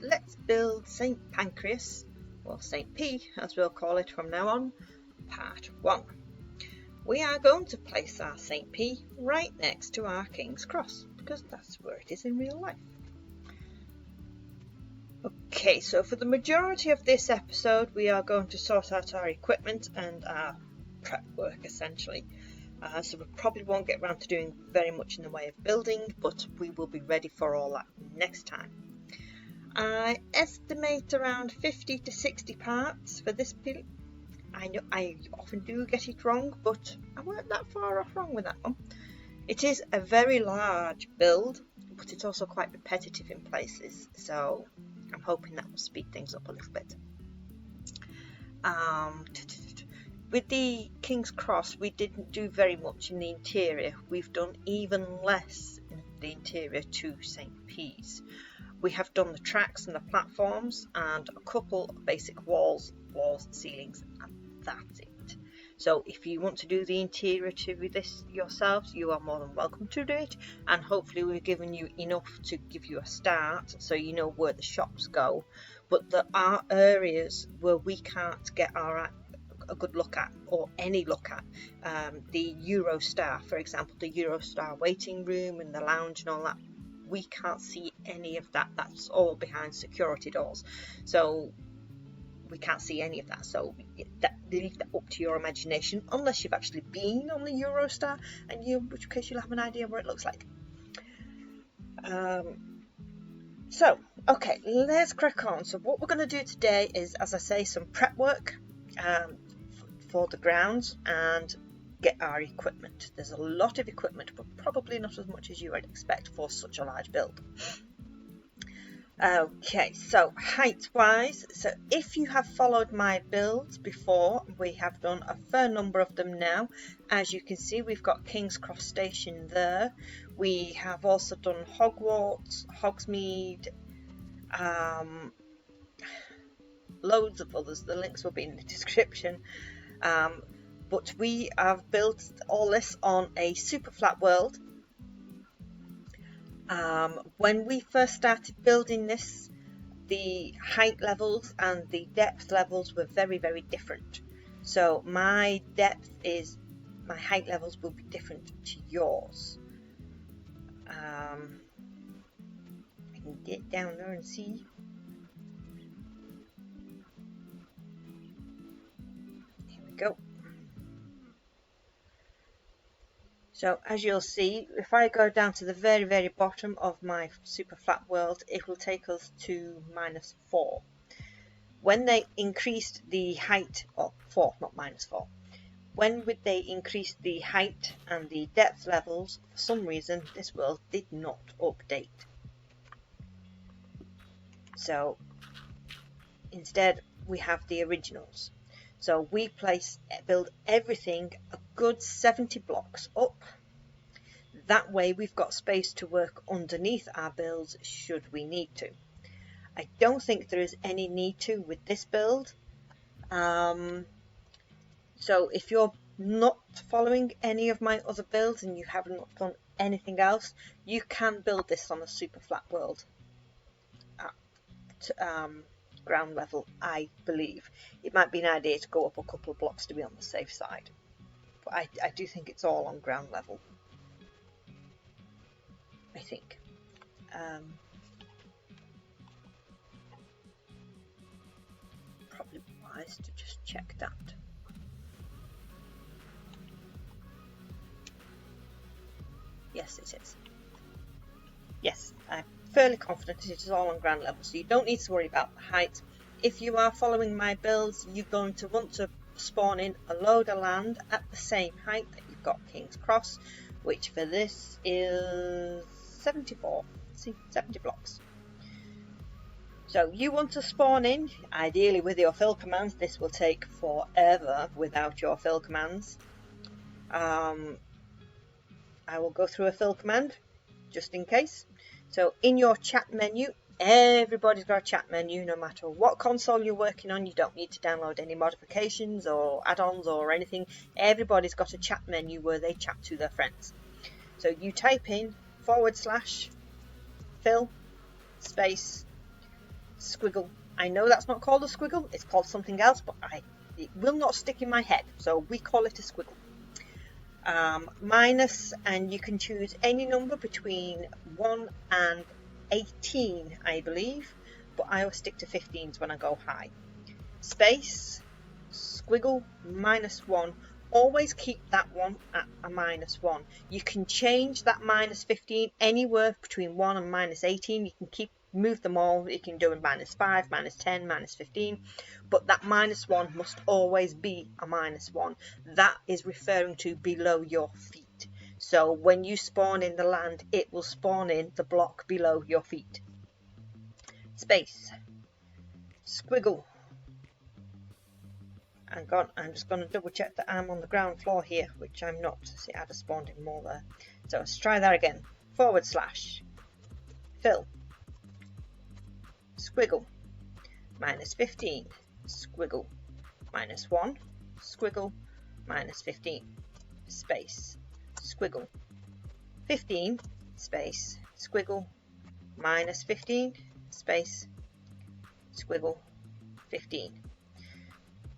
let's build St. Pancras, or St. P as we'll call it from now on, part 1. We are going to place our St. P right next to our King's Cross, because that's where it is in real life. Okay, so for the majority of this episode we are going to sort out our equipment and our prep work essentially. So we probably won't get around to doing very much in the way of building, but we will be ready for all that next time. I estimate around 50 to 60 parts for this build. I know I often do get it wrong, but I weren't that far off wrong with that one. It is a very large build, but it's also quite repetitive in places, so I'm hoping that will speed things up a little bit. With the King's Cross, we didn't do very much in the interior. We've done even less in the interior to St. P's. We have done the tracks and the platforms and a couple of basic walls, ceilings, and that's it. So if you want to do the interior to this yourselves, you are more than welcome to do it, and hopefully we've given you enough to give you a start so you know where the shops go. But there are areas where we can't get a good look at, or any look at. The Eurostar, for example, the Eurostar waiting room and the lounge and all that, we can't see any of that. That's all behind security doors, so we can't see any of that. So leave that up to your imagination, unless you've actually been on the Eurostar, and in which case you'll have an idea what it looks like. So okay, let's crack on. So what we're going to do today is, as I say, some prep work for the grounds and get our equipment. There's a lot of equipment, but probably not as much as you would expect for such a large build. Okay, so height wise, so if you have followed my builds before, we have done a fair number of them now. As you can see, we've got King's Cross Station there. We have also done Hogwarts, Hogsmeade, loads of others. The links will be in the description. But we have built all this on a Superflat world. When we first started building this, the height levels and the depth levels were very, very different. So my height levels will be different to yours. I can get down there and see. Here we go. So as you'll see, if I go down to the very, very bottom of my Superflat world, it will take us to -4. When they increased the height, or 4, not -4. When they increased the height and the depth levels, for some reason this world did not update. So instead we have the originals. So we build everything a good 70 blocks up. That way we've got space to work underneath our builds should we need to. I don't think there is any need to with this build. So if you're not following any of my other builds and you have not done anything else, you can build this on a Superflat world at ground level, I believe. It might be an idea to go up a couple of blocks to be on the safe side, but I do think it's all on ground level, I think. Probably wise to just check that. Yes, it is. Yes, I'm fairly confident it is all on ground level, so you don't need to worry about the height. If you are following my builds, you're going to want to spawn in a load of land at the same height that you've got King's Cross, which for this is 74, see, 70 blocks. So you want to spawn in, ideally with your fill commands. This will take forever without your fill commands. I will go through a fill command just in case. So in your chat menu, everybody's got a chat menu no matter what console you're working on. You don't need to download any modifications or add-ons or anything. Everybody's got a chat menu where they chat to their friends. So you type in /fill space squiggle. I know that's not called a squiggle, it's called something else, but it will not stick in my head, so we call it a squiggle. Minus, and you can choose any number between 1 and 18, I believe, but I always stick to 15s when I go high. Space, squiggle, -1. Always keep that one at a -1. You can change that -15 anywhere between 1 and -18. You can move them all. You can do a -5, -10, -15, but that -1 must always be a -1. That is referring to below your feet. So when you spawn in the land, it will spawn in the block below your feet. Space, squiggle. I'm just going to double check that I'm on the ground floor here, which I'm not. See, I'd have spawned in more there. So let's try that again. / fill, squiggle, -15, squiggle, -1, squiggle, -15, space, squiggle, 15, space, squiggle, -15, space, squiggle, 15.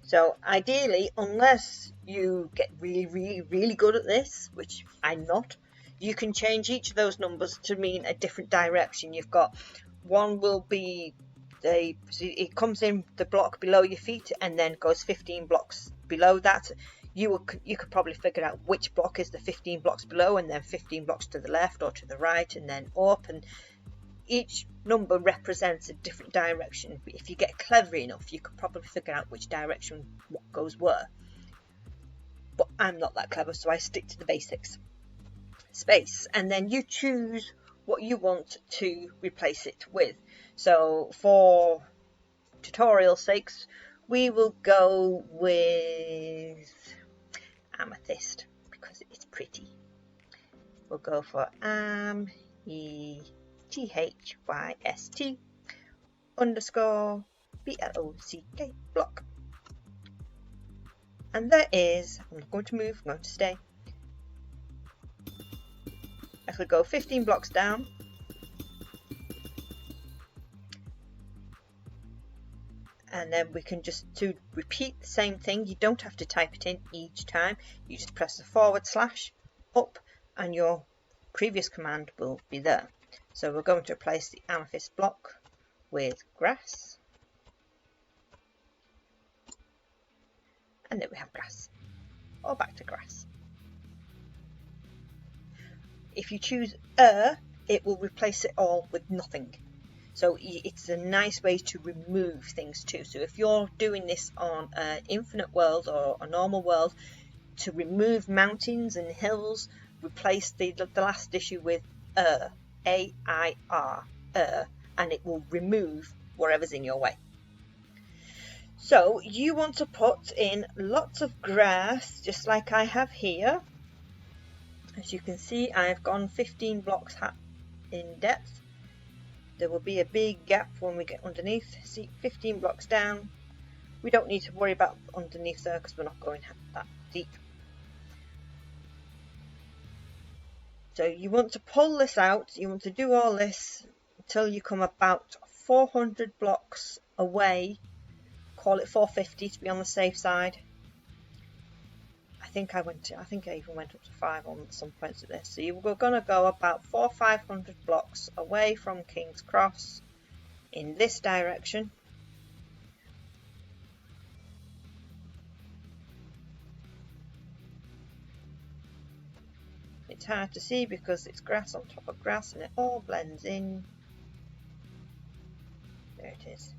So ideally, unless you get really good at this, which I'm not, you can change each of those numbers to mean a different direction. You've got one will be it comes in the block below your feet and then goes 15 blocks below that. You could probably figure out which block is the 15 blocks below, and then 15 blocks to the left or to the right, and then up, and each number represents a different direction. If you get clever enough, you could probably figure out which direction what goes where. But I'm not that clever, so I stick to the basics. Space, and then you choose what you want to replace it with. So for tutorial sakes, we will go with amethyst because it's pretty. We'll go for THYST _ BLOCK block. And there is, I'm not going to move, I'm going to stay. I could go 15 blocks down. And then we can just repeat the same thing. You don't have to type it in each time. You just press the / up and your previous command will be there. So we're going to replace the amethyst block with grass. And then we have grass. Or back to grass. If you choose it will replace it all with nothing. So it's a nice way to remove things too. So if you're doing this on an infinite world or a normal world, to remove mountains and hills, replace the last issue with AIR, and it will remove whatever's in your way. So you want to put in lots of grass, just like I have here. As you can see, I've gone 15 blocks in depth. There will be a big gap when we get underneath. See, 15 blocks down. We don't need to worry about underneath there because we're not going that deep. So you want to pull this out. You want to do all this until you come about 400 blocks away. Call it 450 to be on the safe side. I think I even went up to 5 on some points of this. So you're going to go about 400 or 500 blocks away from King's Cross in this direction. It's hard to see because it's grass on top of grass and it all blends in. There it is.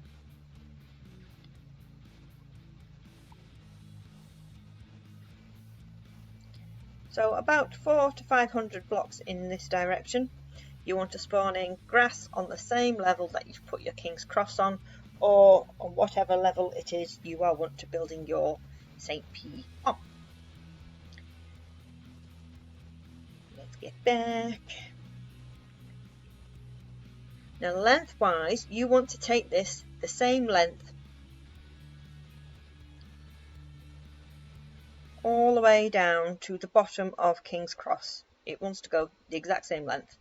So about 400 to 500 blocks in this direction. You want to spawn in grass on the same level that you've put your King's Cross on, or on whatever level it is you are want to building your St. P on. Let's get back. Now lengthwise, you want to take this the same length all the way down to the bottom of King's Cross. It wants to go the exact same length,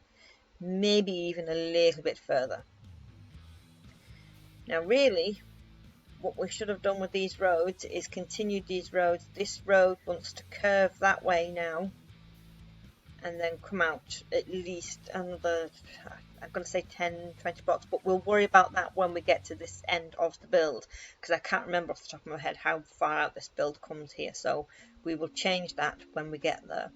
maybe even a little bit further. Now really, what we should have done with these roads is continued these roads. This road wants to curve that way now, and then come out at least another, I'm going to say 10-20 blocks, but we'll worry about that when we get to this end of the build, because I can't remember off the top of my head how far out this build comes here, so we will change that when we get there.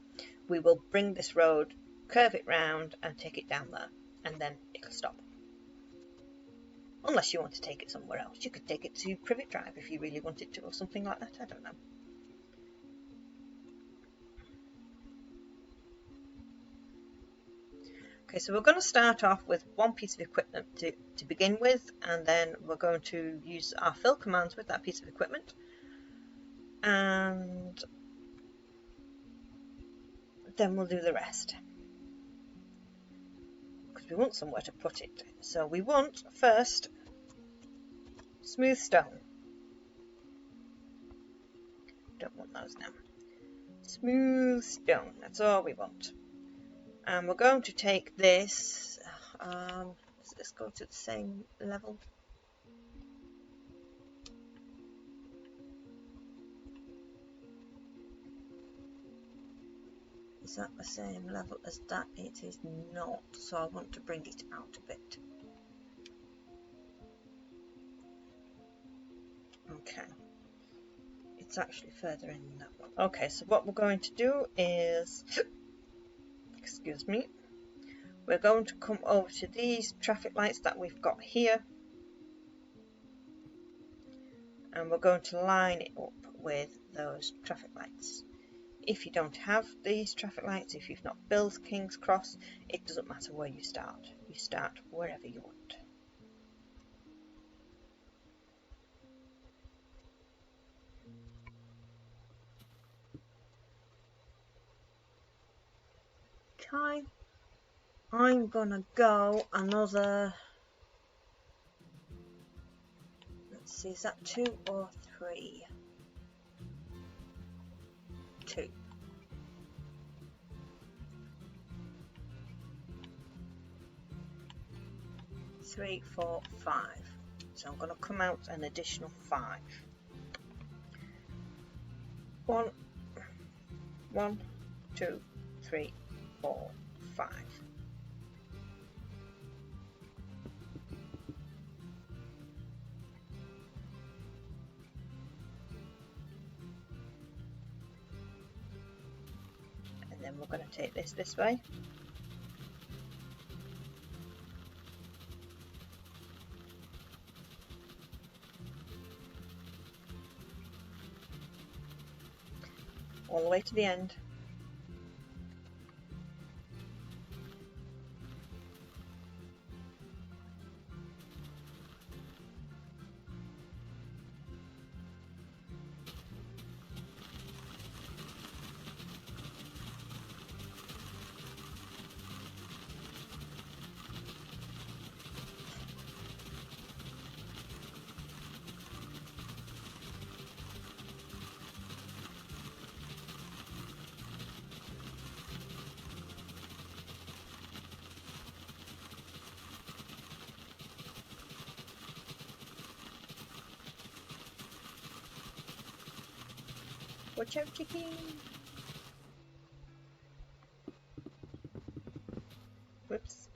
We will bring this road, curve it round and take it down there, and then it'll stop. Unless you want to take it somewhere else. You could take it to Privet Drive if you really wanted to, or something like that, I don't know. Okay, so we're going to start off with one piece of equipment to begin with, and then we're going to use our fill commands with that piece of equipment, and then we'll do the rest, because we want somewhere to put it. So we want first smooth stone. Don't want those now. Smooth stone, that's all we want. And we're going to take this, let's go to the same level. Is that the same level as that? It is not, so I want to bring it out a bit. Okay, it's actually further in than that one. Okay, so what we're going to do is, excuse me, we're going to come over to these traffic lights that we've got here, and we're going to line it up with those traffic lights. If you don't have these traffic lights, if you've not built King's Cross, it doesn't matter where you start. You start wherever you want. Okay, I'm gonna go another, let's see, is that 2 or 3? 2. Three, 4, 5. So I'm going to come out an additional 5. 1, 2, 3, 4, 5. And then we're going to take this way. All the way to the end. Watch out, chicken! Whoops.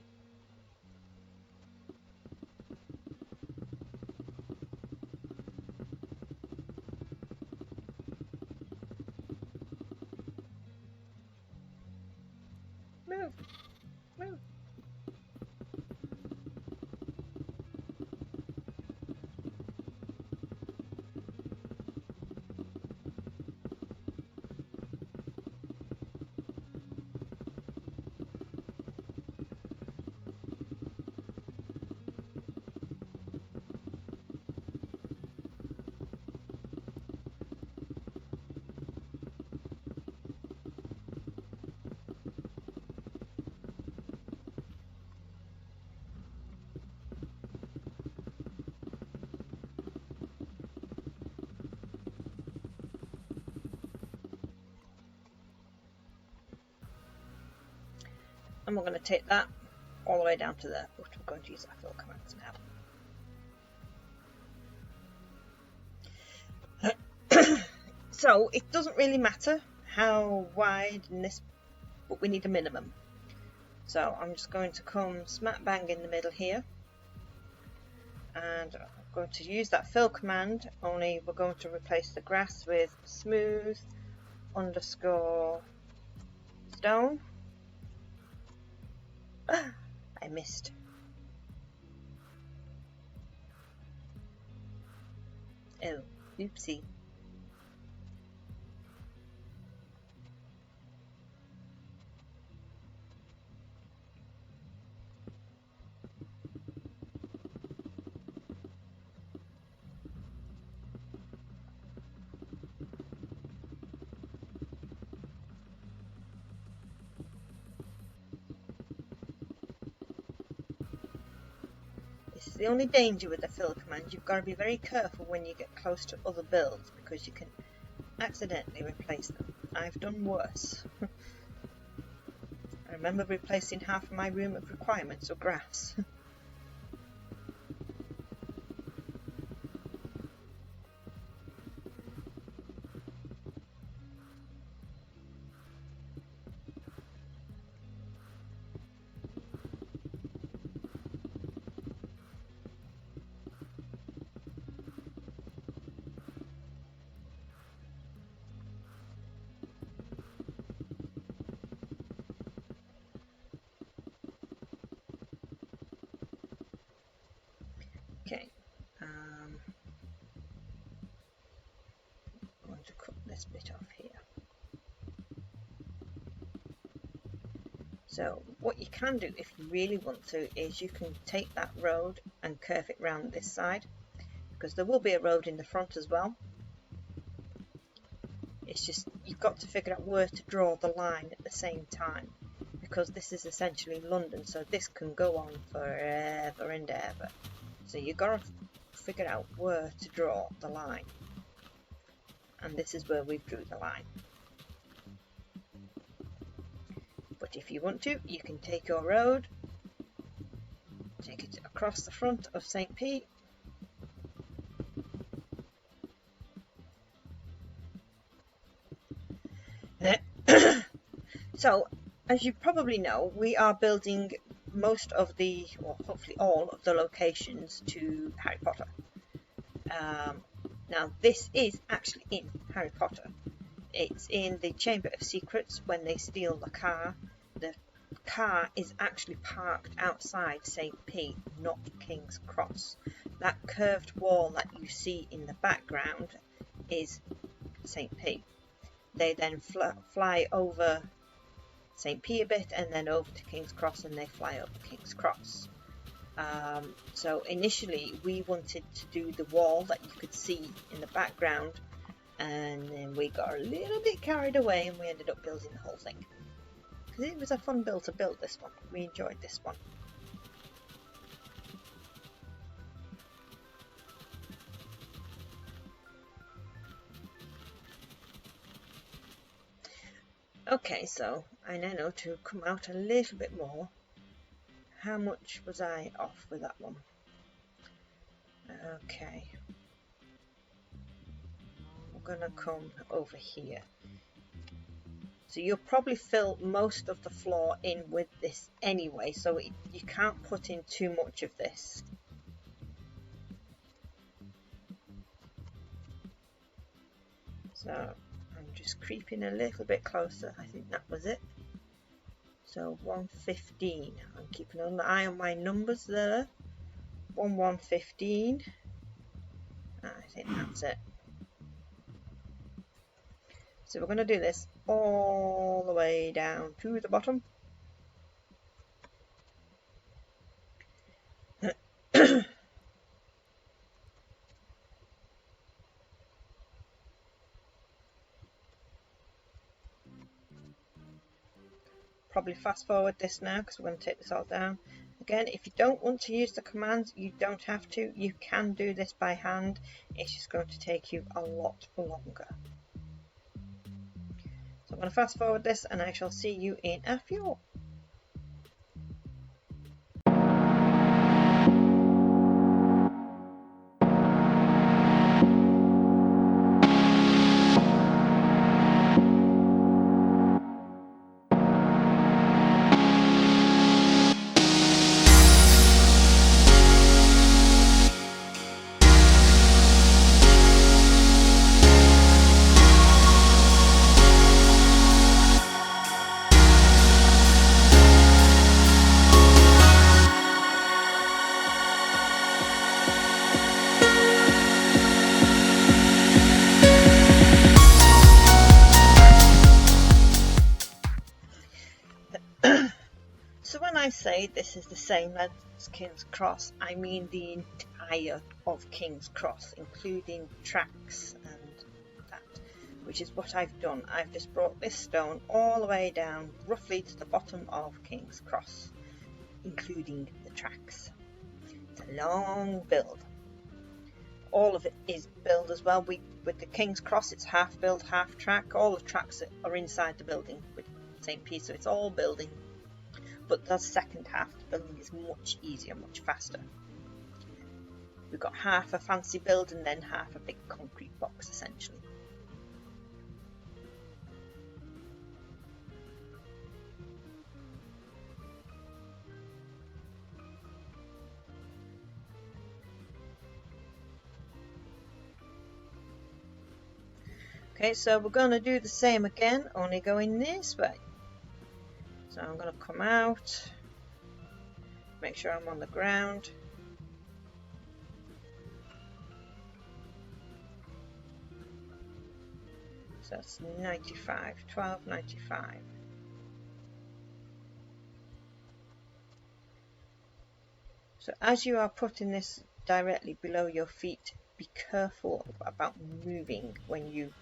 Move! Move! And we're going to take that all the way down to there, but we're going to use our fill commands now. So it doesn't really matter how wide in this, but we need a minimum. So I'm just going to come smack bang in the middle here, and I'm going to use that fill command, only we're going to replace the grass with smooth underscore stone. I missed. Oh, oopsie. This is the only danger with the fill command. You've got to be very careful when you get close to other builds because you can accidentally replace them. I've done worse. I remember replacing half of my room of requirements with grass. Okay, I'm going to cut this bit off here. So what you can do if you really want to is you can take that road and curve it round this side, because there will be a road in the front as well. It's just you've got to figure out where to draw the line at the same time, because this is essentially London, so this can go on forever and ever. So you've got to figure out where to draw the line, and this is where we've drew the line. But if you want to, you can take your road, take it across the front of St. P. So, as you probably know, we are building most of the, or hopefully all of the locations to Harry Potter. Now this is actually in Harry Potter. It's in the Chamber of Secrets when they steal the car. The car is actually parked outside St. P, not King's Cross. That curved wall that you see in the background is St. P. They then fly over St. P a bit and then over to King's Cross, and they fly over King's Cross. So initially we wanted to do the wall that you could see in the background, and then we got a little bit carried away and we ended up building the whole thing. Because it was a fun build to build this one. We enjoyed this one. Okay, so I now know to come out a little bit more. How much was I off with that one? Okay. We're gonna come over here. So you'll probably fill most of the floor in with this anyway, so you can't put in too much of this. So I'm just creeping a little bit closer. I think that was it. So 115. I'm keeping an eye on my numbers there. 115. I think that's it. So we're going to do this all the way down to the bottom. Probably fast forward this now because we're going to take this all down. Again, if you don't want to use the commands, you don't have to. You can do this by hand. It's just going to take you a lot longer. So I'm going to fast forward this and I shall see you in a few. when I say this is the same length as King's Cross, I mean the entire of King's Cross, including tracks and that, which is what I've done. I've just brought this stone all the way down, roughly to the bottom of King's Cross, including the tracks. It's a long build. All of it is build as well. With the King's Cross, it's half build, half track. All the tracks are inside the building with the same piece, so it's all building. But the second half of the building is much easier, much faster. We've got half a fancy build and then half a big concrete box, essentially. Okay, so we're going to do the same again, only going this way. So I'm going to come out, make sure I'm on the ground. So that's 95, 1295. So as you are putting this directly below your feet, be careful about moving when you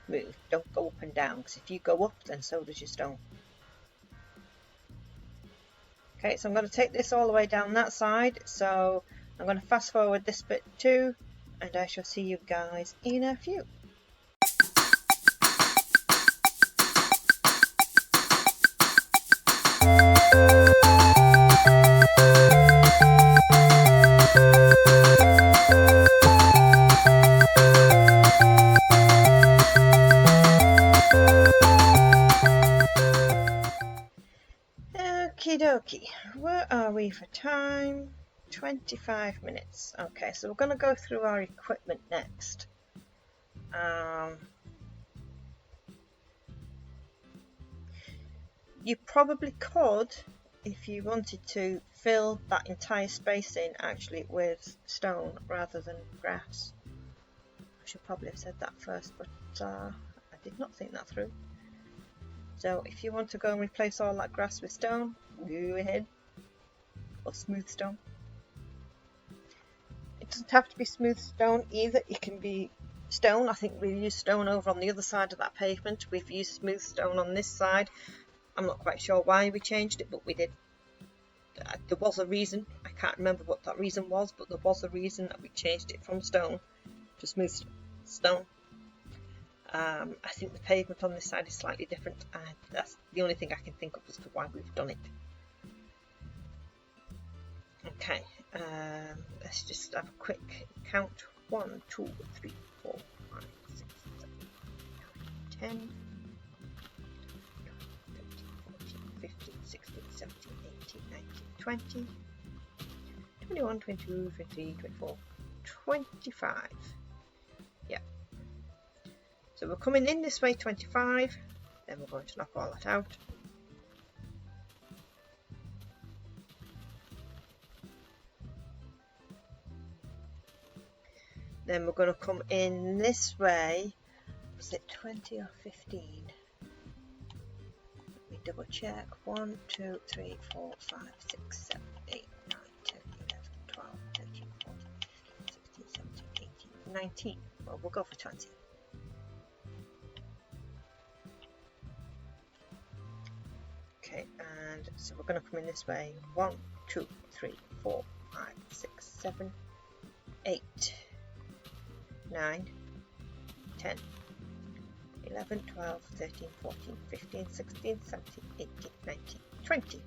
move. Don't go up and down, because if you go up, then so does your stone. Okay, so I'm going to take this all the way down that side, so I'm going to fast forward this bit too, and I shall see you guys in a few. Okie dokie, where are we for time? 25 minutes. Okay, so we're going to go through our equipment next. You probably could, if you wanted to, fill that entire space in actually with stone rather than grass. I should probably have said that first, but I did not think that through. So if you want to go and replace all that grass with stone, go ahead. Or smooth stone. It doesn't have to be smooth stone either. It can be stone. I think we've used stone over on the other side of that pavement. We've used smooth stone on this side. I'm not quite sure why we changed it, but we did. There was a reason. I can't remember what that reason was, but there was a reason that we changed it from stone to smooth stone. I think the pavement on this side is slightly different, and that's the only thing I can think of as to why we've done it. Okay, let's just have a quick count. 1, 2, 3, 4, 5, 6, 7, 8, 9, 10, 13, 14, 15, 16, 17, 18, 19, 20, 21, 22, 23, 24, 25. Yeah. So we're coming in this way 25, then we're going to knock all that out. Then we're going to come in this way. Was it 20 or 15? Let me double check. 1, 2, 3, 4, 5, 6, 7, 8, 9, 10, 11, 12, 13, 14, 15, 16, 17, 18, 19. Well, we'll go for 20. Okay, and so we're going to come in this way. 1, 2, 3, 4, 5, 6, 7, 8, 9, 10, 11, 12, 13, 14, 15, 16, 17, 18, 19, 20.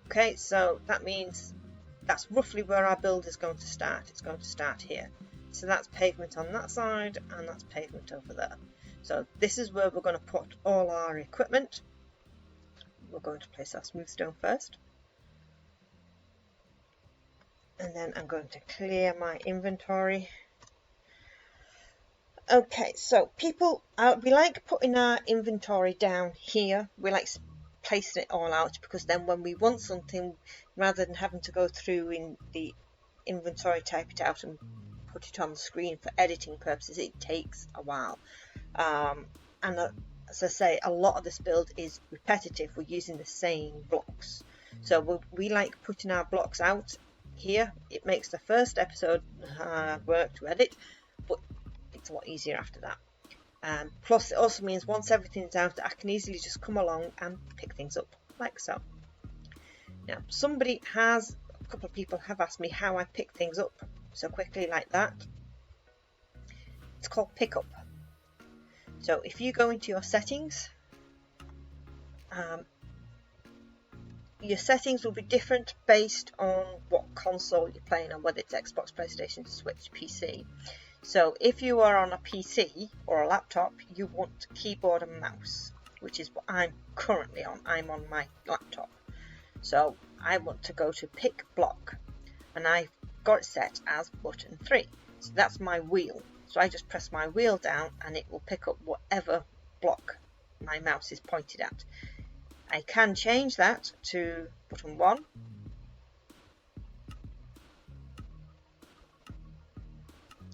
Okay, so that means that's roughly where our build is going to start. It's going to start here. So that's pavement on that side, and that's pavement over there. So this is where we're going to put all our equipment. We're going to place our smooth stone first. And then I'm going to clear my inventory. Okay, so people, we like putting our inventory down here. We like placing it all out, because then when we want something, rather than having to go through in the inventory, type it out and put it on the screen for editing purposes, it takes a while. And as I say, a lot of this build is repetitive. We're using the same blocks, so we like putting our blocks out here. It makes the first episode work to edit, but it's a lot easier after that. Plus, it also means once everything's out, I can easily just come along and pick things up like so. Now, a couple of people have asked me how I pick things up so quickly like that. It's called pickup. So if you go into your settings, your settings will be different based on what console you're playing on, whether it's Xbox, PlayStation, Switch, PC. So if you are on a PC or a laptop, you want keyboard and mouse, which is what I'm currently on. I'm on my laptop. So I want to go to pick block, and I've got it set as button 3. So that's my wheel. So I just press my wheel down and it will pick up whatever block my mouse is pointed at. I can change that to button 1.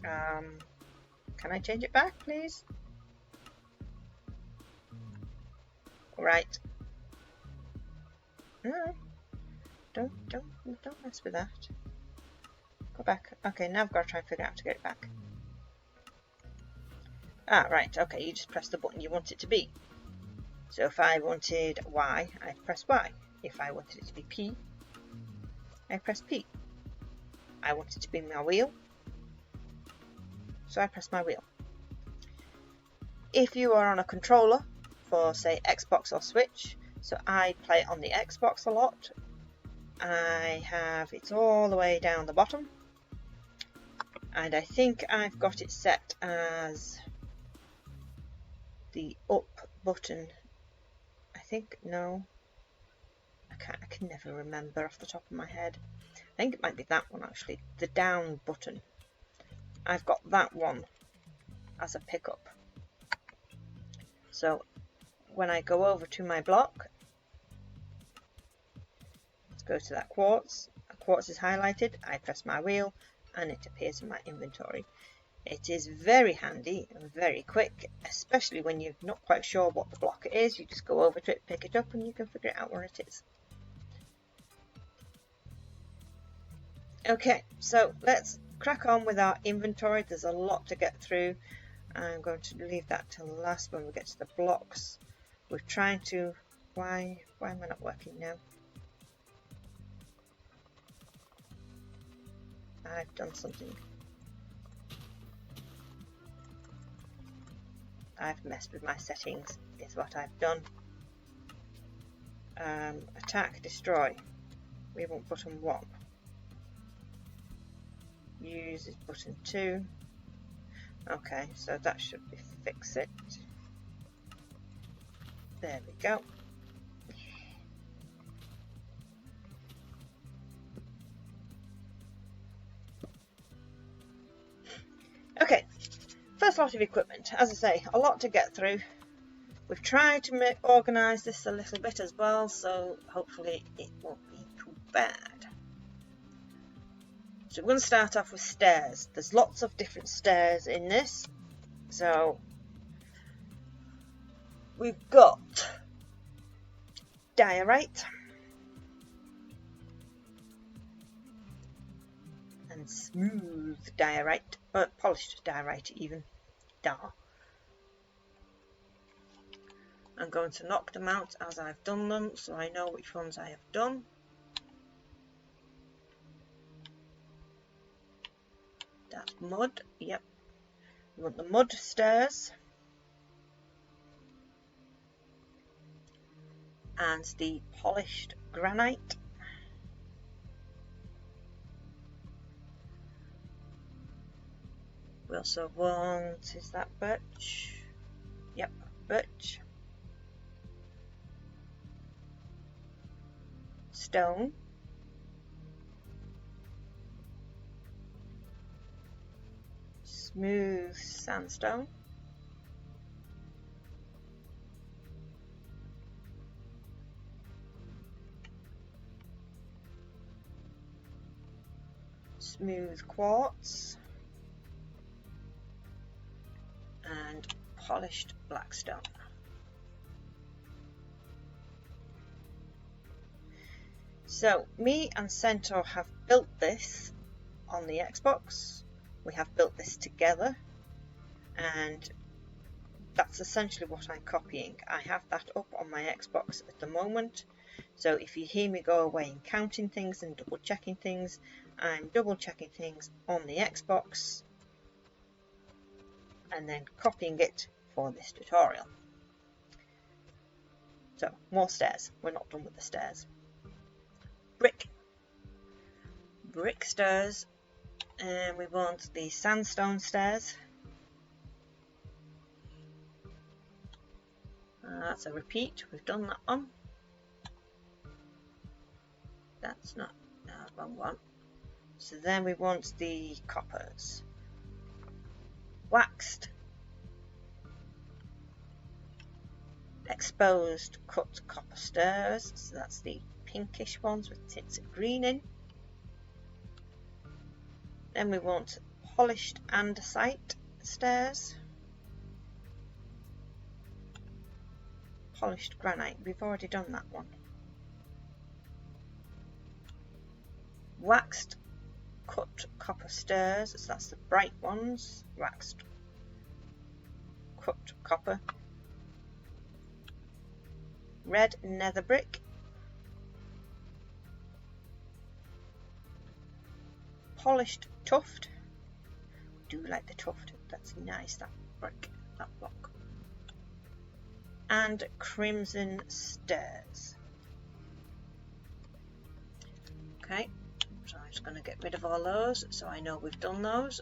Can I change it back, please? Alright. No, don't mess with that. Go back. Okay, now I've got to try and figure out how to get it back. Ah, right, okay, you just press the button you want it to be. So if I wanted Y, I press Y. If I wanted it to be P, I press P. I want it to be my wheel, so I press my wheel. If you are on a controller for, say, Xbox or Switch, so I play on the Xbox a lot, it's all the way down the bottom, and I think I've got it set as the up button. I think, no, I can never remember off the top of my head. I think it might be that one actually, the down button. I've got that one as a pickup. So when I go over to my block, let's go to that quartz. A quartz is highlighted, I press my wheel and it appears in my inventory. It is very handy and very quick, especially when you're not quite sure what the block is. You just go over to it, pick it up, and you can figure out where it is. Okay, so let's crack on with our inventory. There's a lot to get through. I'm going to leave that till last when we get to the blocks. We're trying to... Why am I not working now? I've done something. I've messed with my settings, is what I've done. Attack, destroy. We want button 1. Use is button 2. Okay, so that should be fix it. There we go. Okay. First lot of equipment. As I say, a lot to get through. We've tried to organise this a little bit as well, so hopefully it won't be too bad. So we're going to start off with stairs. There's lots of different stairs in this. So we've got diorite and smooth diorite, polished diorite even. I'm going to knock them out as I've done them, so I know which ones I have done. That's mud, yep. We want the mud stairs and the polished granite. We also want, is that birch? Yep, birch. Stone. Smooth sandstone. Smooth quartz. polished black stone. So me and Centaur have built this on the Xbox. We have built this together, and that's essentially what I'm copying. I have that up on my Xbox at the moment, so if you hear me go away and counting things and double checking things, I'm double checking things on the Xbox and then copying it for this tutorial. So more stairs. We're not done with the stairs. Brick stairs, and we want the sandstone stairs. That's a repeat, we've done that one. That's not wrong one. So then we want the coppers. Waxed, exposed cut copper stairs, so that's the pinkish ones with tints of green in. Then we want polished andesite stairs. Polished granite, we've already done that one. Waxed cut copper stairs, so that's the bright ones. Waxed cut copper. Red nether brick. Polished tuft. I do like the tuft, that's nice, that brick, that block. And crimson stairs. Okay, so I'm just going to get rid of all those so I know we've done those.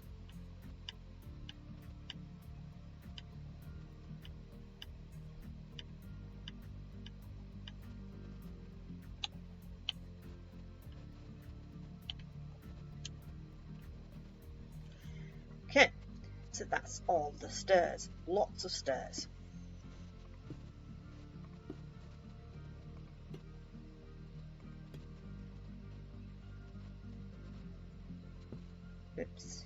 Okay, so that's all the stairs, lots of stairs. Oops.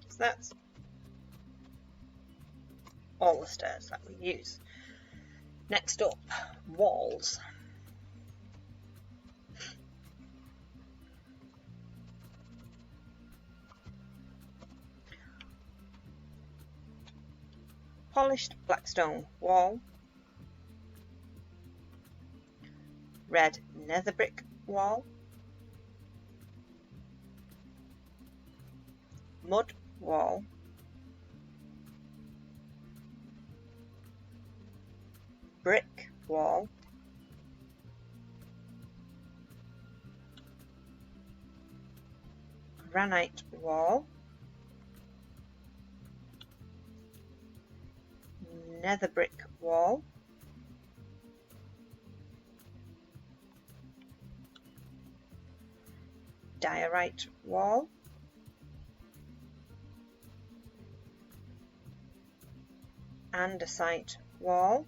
So that's all the stairs that we use. Next up, walls. Polished blackstone wall, red nether brick wall, mud wall, brick wall, granite wall, nether brick wall, diorite wall, andesite wall,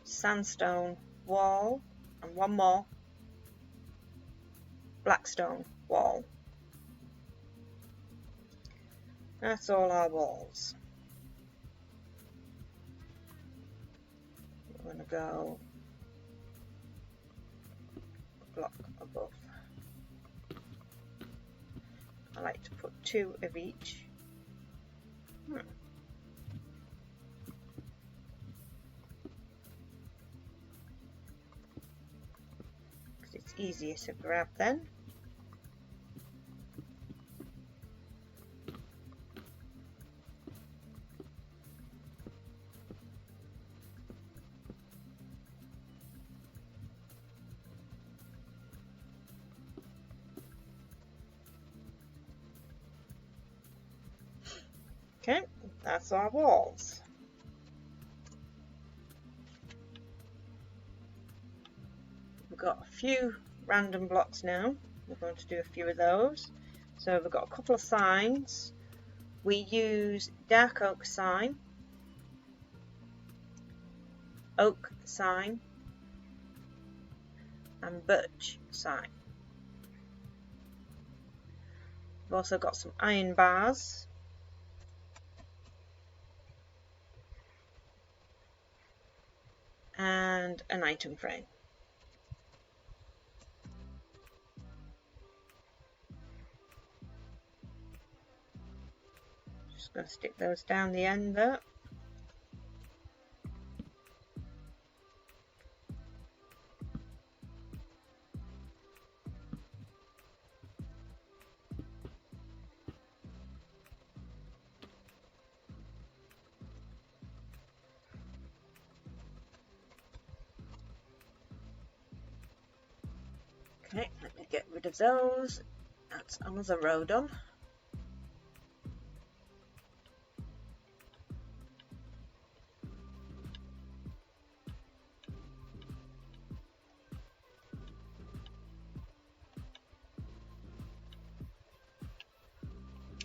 sandstone wall, and one more, blackstone wall. That's all our walls. We're going to go a block above. I like to put 2 of each. Because it's easier to grab then. Okay, that's our walls. We've got a few random blocks now. We're going to do a few of those. So we've got a couple of signs. We use dark oak sign, oak sign, and birch sign. We've also got some iron bars, and an item frame. Just going to stick those down the end there. Okay, let me get rid of those. That's another row done.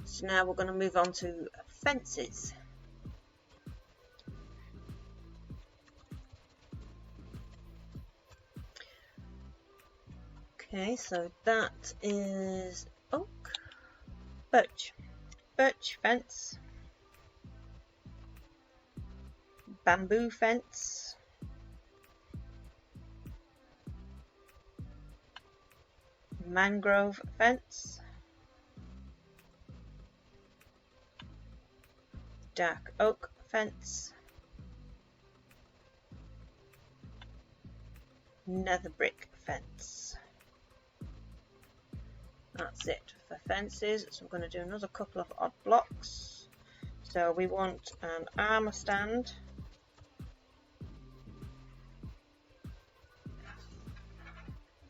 So now we're going to move on to fences. Okay, so that is oak, birch fence, bamboo fence, mangrove fence, dark oak fence, nether brick fence. That's it for fences. So we're going to do another couple of odd blocks. So we want an armour stand,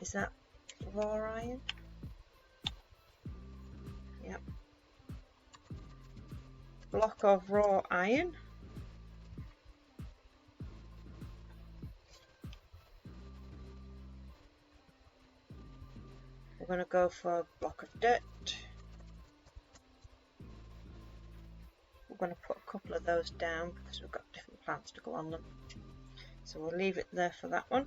is that raw iron? Yep. Block of raw iron. We're going to go for a block of dirt. We're going to put a couple of those down because we've got different plants to go on them. So we'll leave it there for that one.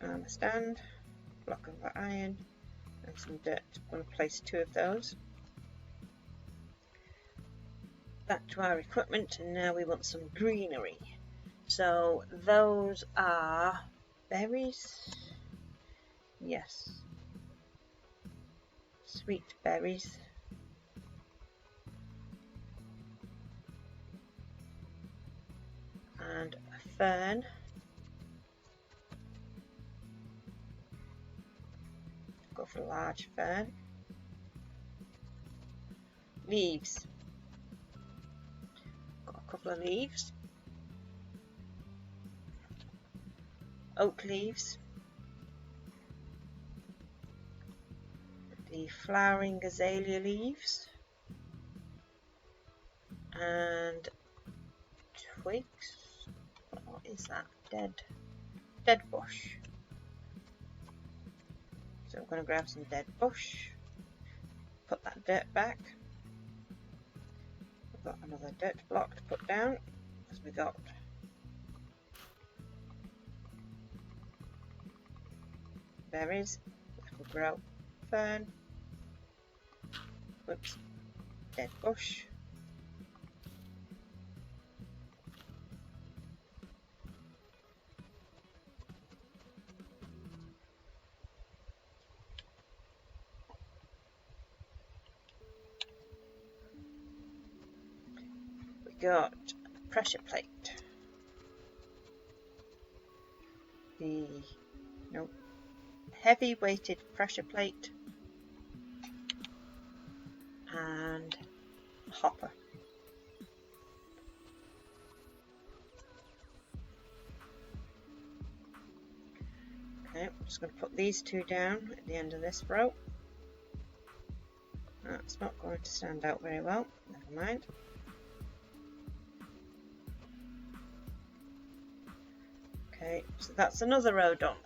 Armour stand, block of iron, and some dirt. I'm going to place 2 of those. Back to our equipment, and now we want some greenery. So those are berries. Yes, sweet berries. And a fern. Go for a large fern. Leaves. Got a couple of leaves. Oak leaves. The flowering azalea leaves. And twigs. What is that? Dead bush. So I'm going to grab some dead bush, put that dirt back. We've got another dirt block to put down, as we got berries. That will grow. Fern. Whoops. Dead bush. Got a pressure plate, the heavy weighted pressure plate, and a hopper. Okay, I'm just going to put these 2 down at the end of this row. That's not going to stand out very well. Never mind. Okay, so that's another row done.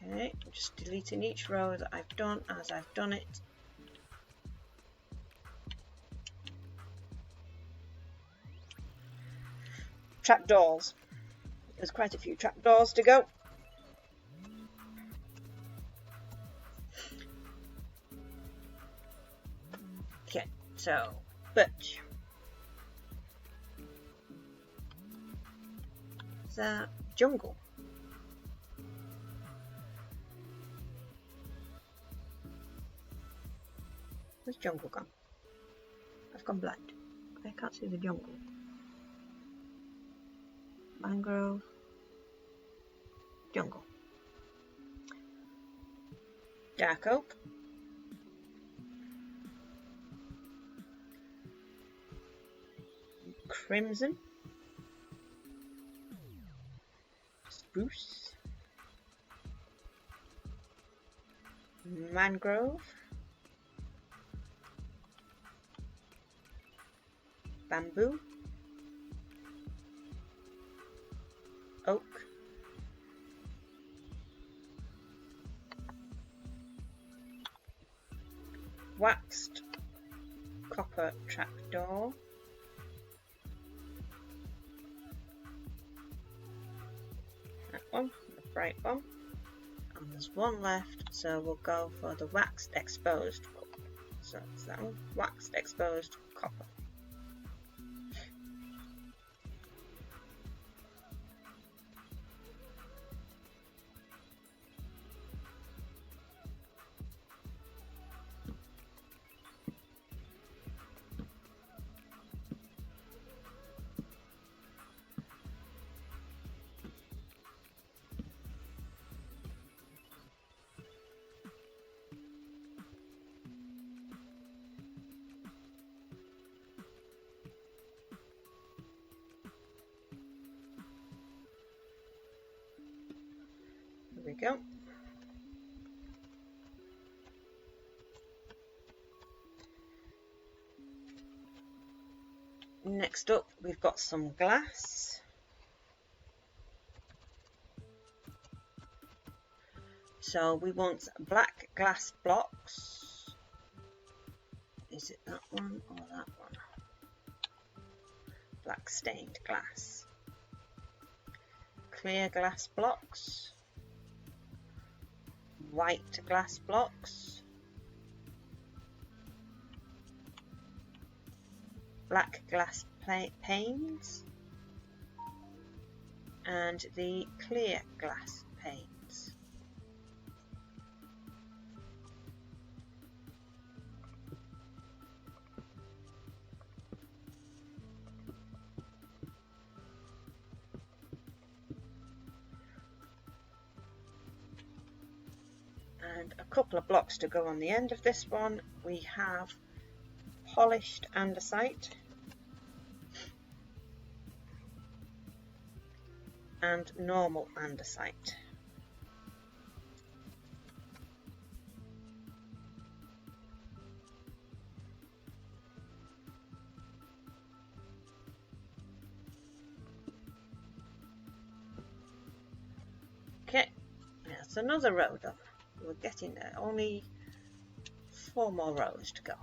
Okay, just deleting each row that I've done as I've done it. Trapdoors. There's quite a few trapdoors to go. Okay, so birch. The jungle. Where's jungle gone? I've gone blind. I can't see the jungle. Mangrove. Jungle. Dark oak. Crimson. Spruce. Mangrove. Bamboo. Oak. Waxed copper trapdoor. That one, the bright one. And there's one left, so we'll go for the waxed exposed copper. So it's that one, waxed exposed copper. There we go. Next up, we've got some glass. So we want black glass blocks. Is it that one or that one? Black stained glass. Clear glass blocks. White glass blocks. Black glass panes. And the clear glass panes. And a couple of blocks to go on the end of this one. We have polished andesite and normal andesite. Okay, that's another row done. We're getting there. Only 4 more rows to go.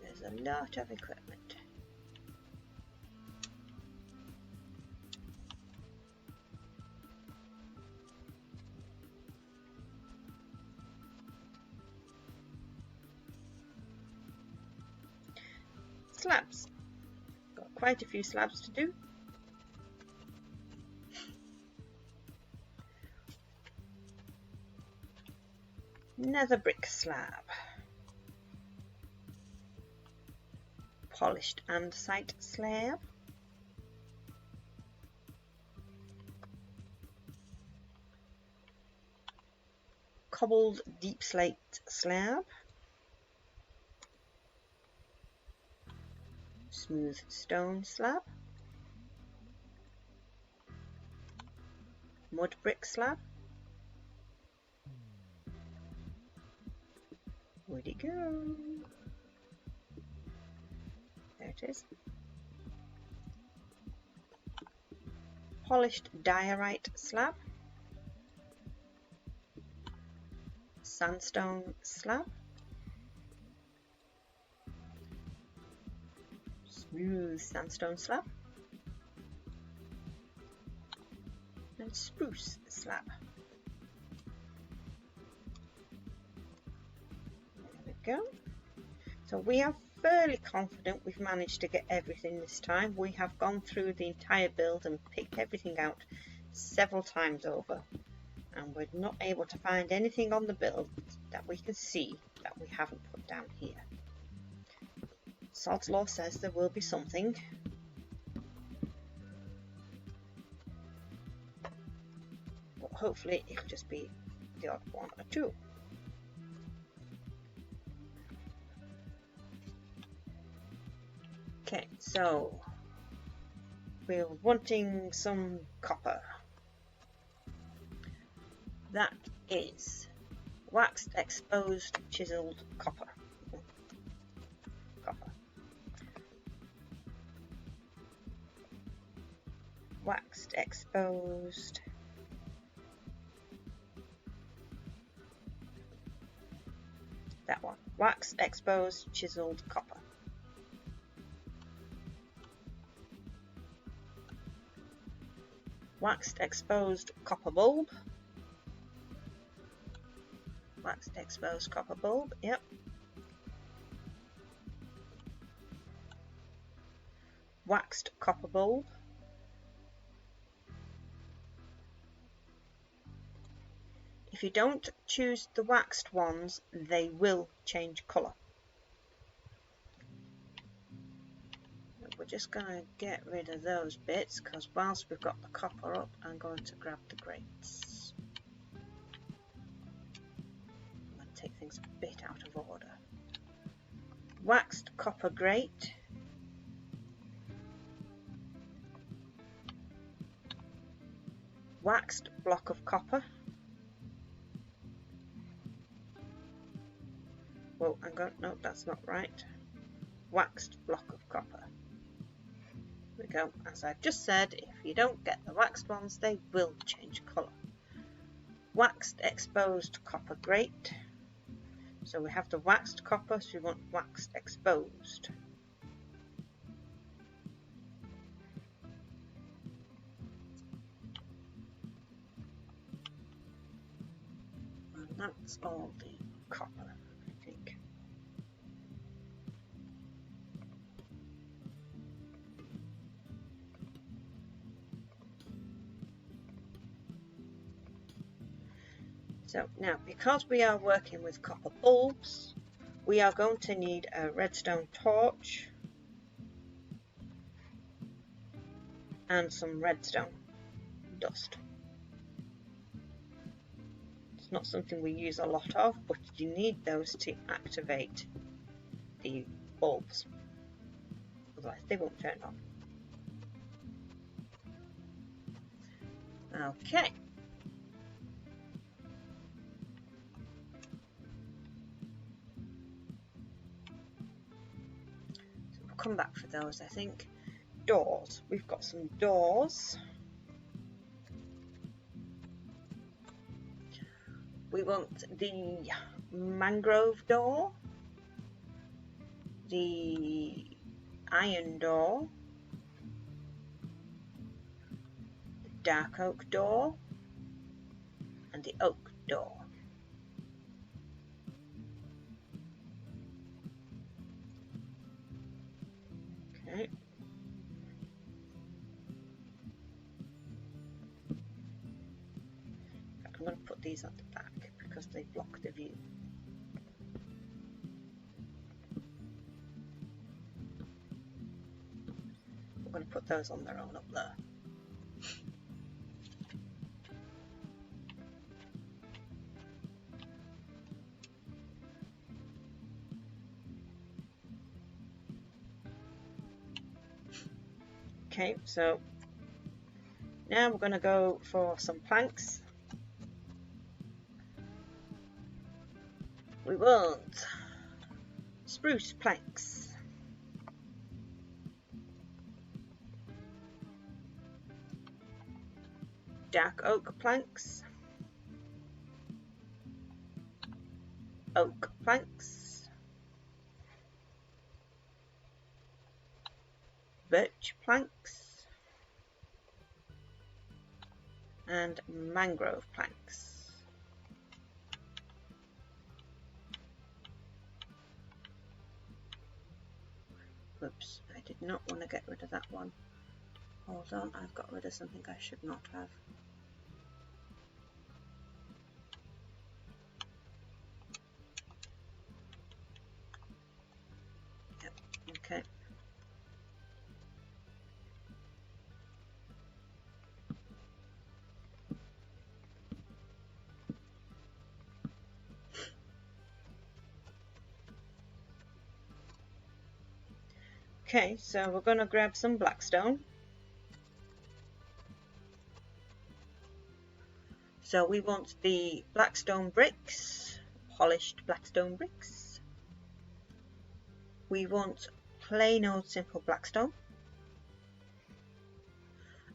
There's a lot of equipment. Slabs. Got quite a few slabs to do. Nether brick slab. Polished andesite slab. cobbled deep slate slab, smooth stone slab, mud brick slab. Where'd it go? There it is. Polished diorite slab, sandstone slab, smooth sandstone slab, and spruce slab. There we go. So we are fairly confident we've managed to get everything this time. We have gone through the entire build and picked everything out several times over, and we're not able to find anything on the build that we can see that we haven't put down here. Sod's Law says there will be something. But hopefully it'll just be the odd one or two. Okay, so we're wanting some copper. That is waxed, exposed, chiseled copper. Waxed, exposed. That one. Waxed, exposed, chiseled copper. Waxed, exposed copper bulb. Waxed, exposed copper bulb, yep. Waxed copper bulb. If you don't choose the waxed ones, they will change colour. We're just going to get rid of those bits, because whilst we've got the copper up, I'm going to grab the grates. I'm going to take things a bit out of order. Waxed copper grate. Waxed block of copper. Whoa, I'm going, no, that's not right. Waxed block of copper. There we go. As I've just said, if you don't get the waxed ones, they will change colour. Waxed exposed copper grate. So we have the waxed copper, so we want waxed exposed. And that's all the copper, I think. So now, because we are working with copper bulbs, we are going to need a redstone torch and some redstone dust. It's not something we use a lot of, but you need those to activate the bulbs, otherwise they won't turn on. Okay. Come back for those, I think. Doors. We've got some doors. We want the mangrove door, the iron door, the dark oak door, and the oak door. Okay. I'm going to put these at the back because they block the view. We're going to put those on their own up there. Okay, so now we're going to go for some planks. We want spruce planks, dark oak planks, oak planks, birch planks, and mangrove planks. Whoops, I did not want to get rid of that one. Hold on, I've got rid of something I should not have. Yep, okay. Okay, so we're going to grab some blackstone. So we want the blackstone bricks, polished blackstone bricks. We want plain old simple blackstone.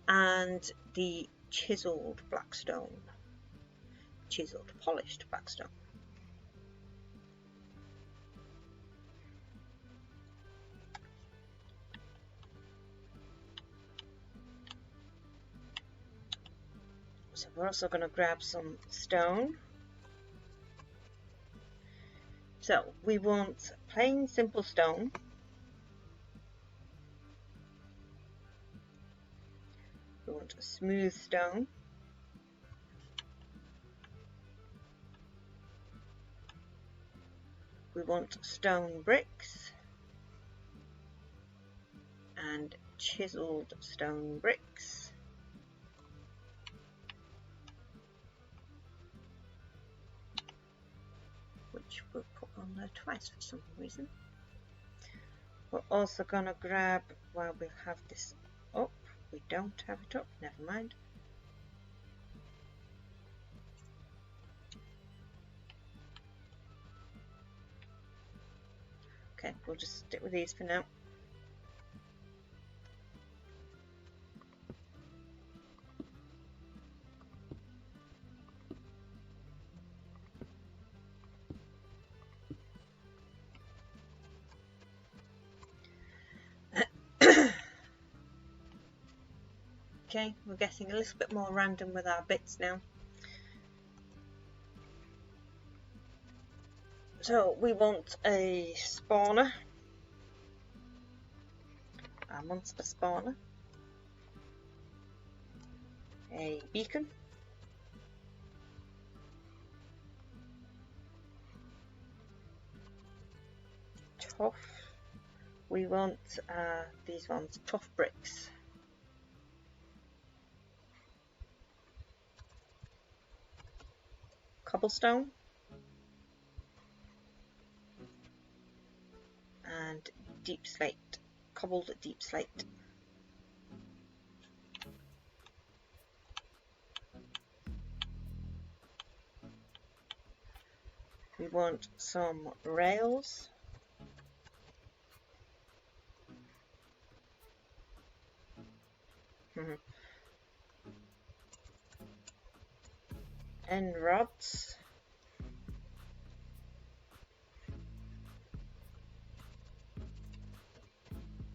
And the chiseled blackstone, chiseled polished blackstone. So we're also going to grab some stone. So we want plain simple stone. We want a smooth stone. We want stone bricks and chiseled stone bricks. Which we'll put on there twice for some reason. We're also going to grab, while we have this up, we don't have it up, never mind. Okay, we'll just stick with these for now. Okay, we're getting a little bit more random with our bits now. So we want a spawner, a monster spawner, a beacon, tough. We want these ones, tough bricks. Cobblestone and deep slate, cobbled deep slate. We want some rails. End rods.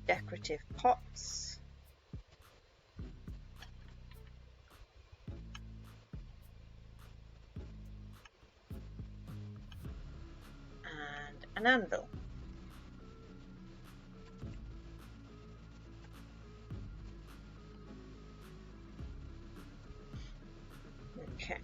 Decorative pots. And an anvil. Okay.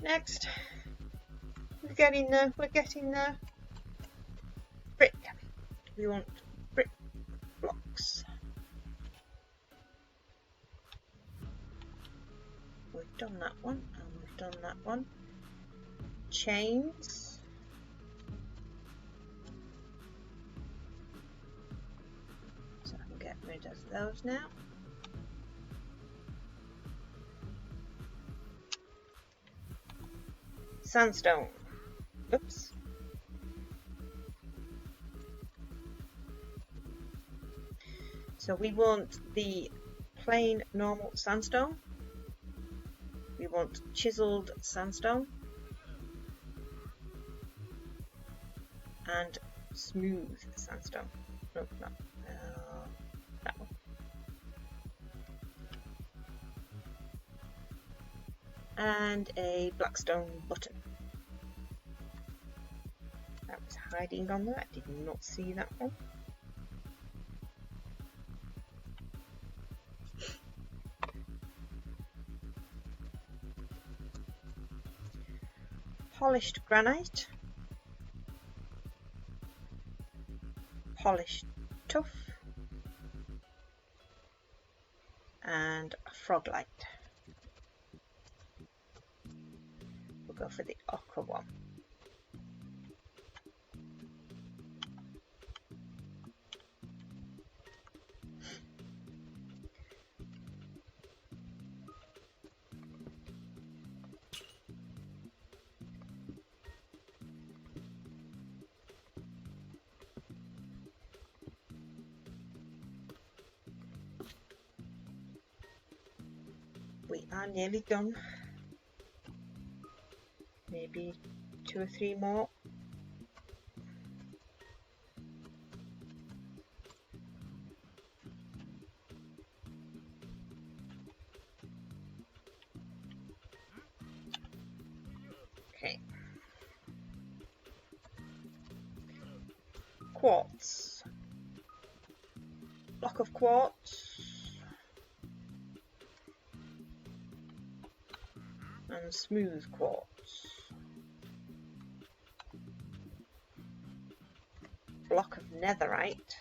Next. We're getting there. We're getting there. Brick. We want brick blocks. We've done that one, and we've done that one. Chains. So I can get rid of those now. Sandstone. Oops. So we want the plain normal sandstone. We want chiseled sandstone. And smooth sandstone. No, not that one. And a blackstone button. That was hiding on there. I did not see that one. Polished granite. Polished tuff. And a frog light. We'll go for the ochre one. We are nearly done. Maybe 2 or 3 more. Okay. Quartz. Block of quartz. And smooth quartz. Block of netherite.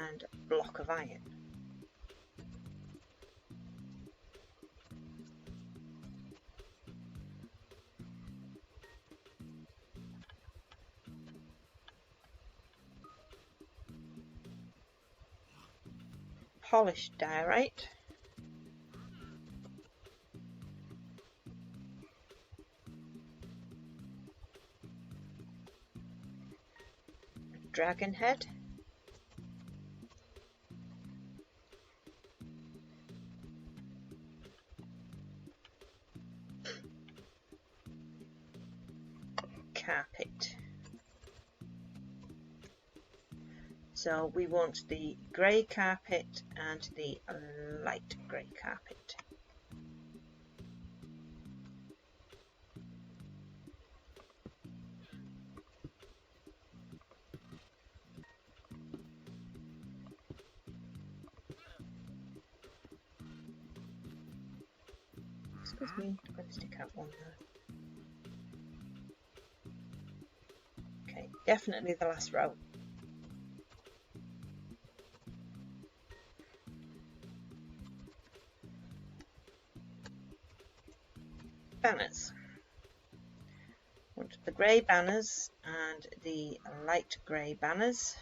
And block of iron. Polished diorite. Dragon head. Carpet. So we want the grey carpet and the light grey carpet. Excuse me, I'm going to stick out one there. Okay, definitely the last row. Banners. Want the grey banners and the light grey banners.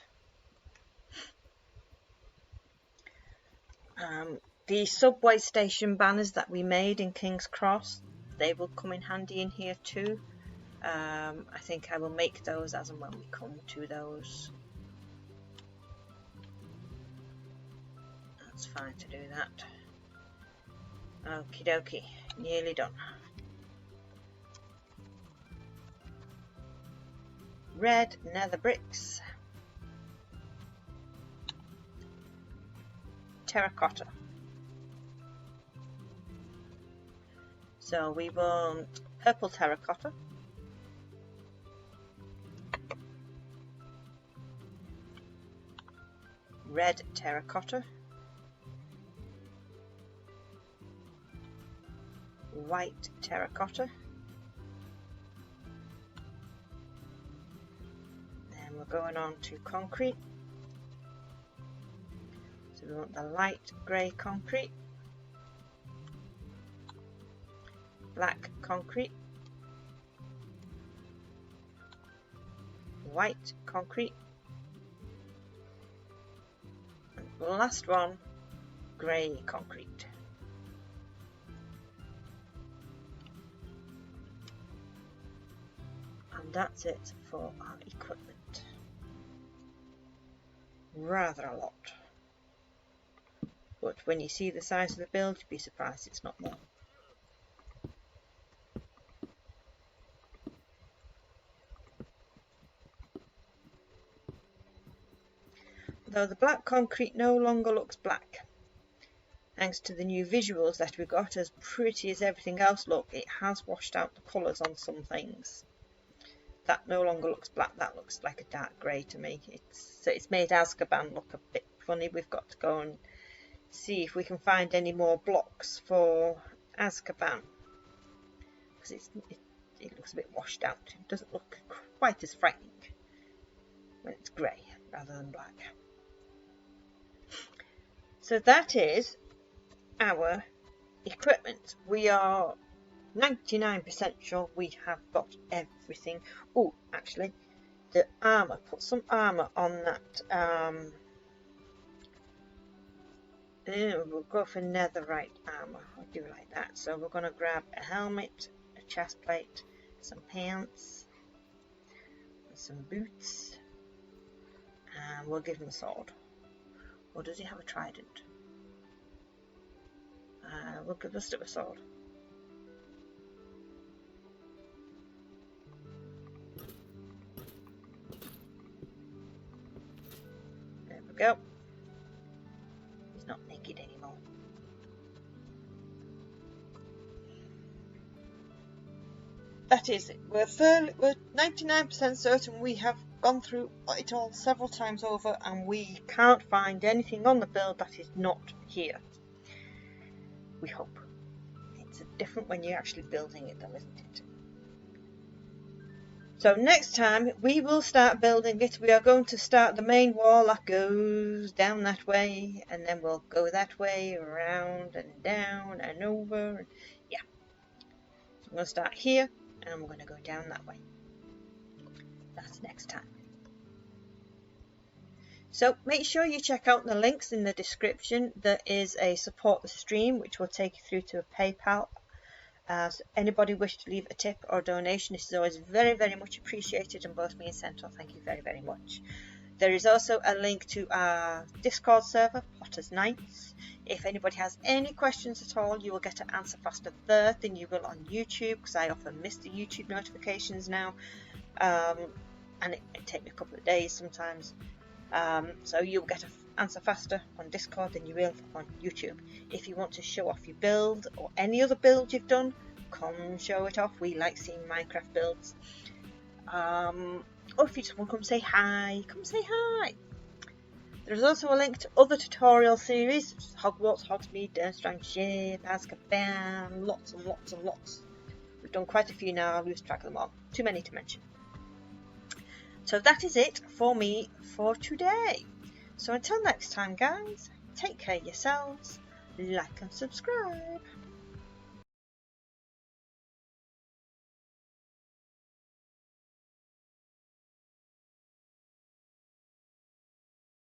The subway station banners that we made in King's Cross, they will come in handy in here too. I think I will make those as and when we come to those. That's fine to do that. Okie dokie, nearly done. Red nether bricks. Terracotta. So we want purple terracotta. Red terracotta. white terracotta. Then we're going on to concrete. So we want the light grey concrete, black concrete, white concrete, and the last one, grey concrete. And that's it for our equipment. Rather a lot. But when you see the size of the build, you'd be surprised it's not more. Though the black concrete no longer looks black, thanks to the new visuals that we got, as pretty as everything else look, it has washed out the colours on some things. That no longer looks black, that looks like a dark grey to me. It's made Azkanban look a bit funny. We've got to go and see if we can find any more blocks for Azkanban, because it looks a bit washed out. It doesn't look quite as frightening when it's grey rather than black. So that is our equipment. We are 99% sure we have got everything. Oh, actually, the armour. Put some armour on that. We'll go for netherite armour. I'll do it like that. So we're going to grab a helmet, a chest plate, some pants, and some boots, and we'll give him a sword. Or does he have a trident? We'll give us a sword. There we go. He's not naked anymore. That is it. We're 99% certain we have gone through it all several times over, and we can't find anything on the build that is not here. We hope. It's different when you're actually building it though, isn't it? So next time we will start building it. We are going to start the main wall that goes down that way, and then we'll go that way, around and down and over. And yeah. So I'm going to start here, and I'm going to go down that way. That's next time. So make sure you check out the links in the description. There is a support the stream, which will take you through to a PayPal. So anybody wish to leave a tip or donation, this is always very, very much appreciated, and both me and Centaur, thank you very, very much. There is also a link to our Discord server, Potter's Nights. If anybody has any questions at all, you will get an answer faster there than you will on YouTube, because I often miss the YouTube notifications now, and it may take me a couple of days sometimes. So you'll get an answer faster on Discord than you will on YouTube. If you want to show off your build or any other build you've done, come show it off. We like seeing Minecraft builds. Or if you just want to come say hi, come say hi. There's also a link to other tutorial series, Hogwarts, Hogsmeade, Durmstrang Ship, Azkanban, lots and lots and lots. We've done quite a few now, I'll lose track of them all. Too many to mention. So that is it for me for today. So until next time, guys, take care of yourselves, like and subscribe.